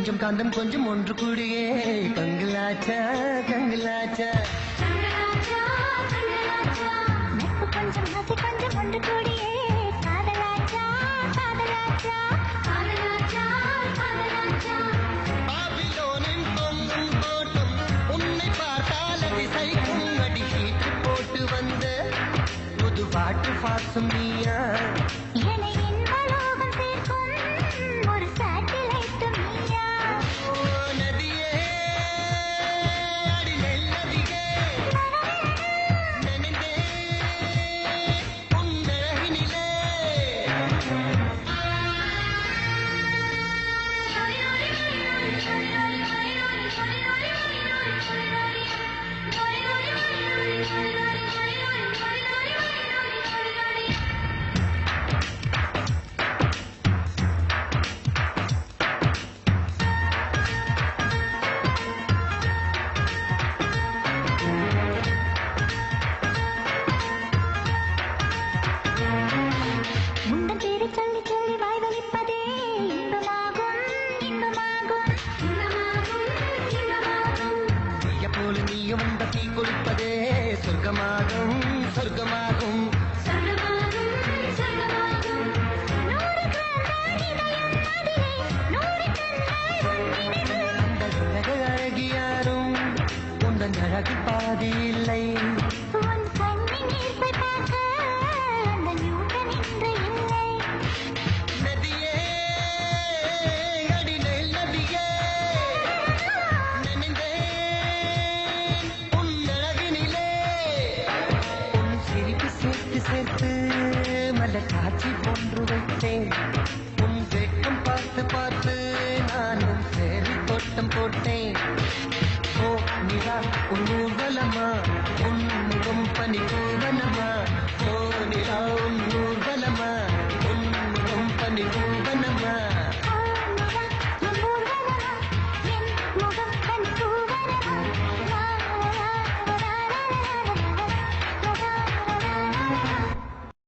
கொஞ்சம் காந்தம் கொஞ்சம் ஒன்று கூடியே கங்கலாச்சா கங்கலாச்சா நட்பு கொஞ்சம் ஆசை கொஞ்சம் ஒன்று கூடியே காதலாச்சா காதலாச்சா காதலாச்சா காதலாச்சா பாபிலோனின் தொங்கும் தோட்டம் உன்னை பார்த்தால் அதிசைக்கும் அடி சீட்டு போட்டு வந்த புது பாட்டு பாசும் நீயா கொடுப்பதே சொர்க்கமாகும் சொர்க்கமாகும் அந்த உலக அழகியாரும் உந்தன் அழகு பாதி இல்லை சேர்த்து மலர் காட்சி போன்று வைத்தேன் உன் வெட்கம் பார்த்து பார்த்து நானும் சேரி தோட்டம் போட்டேன்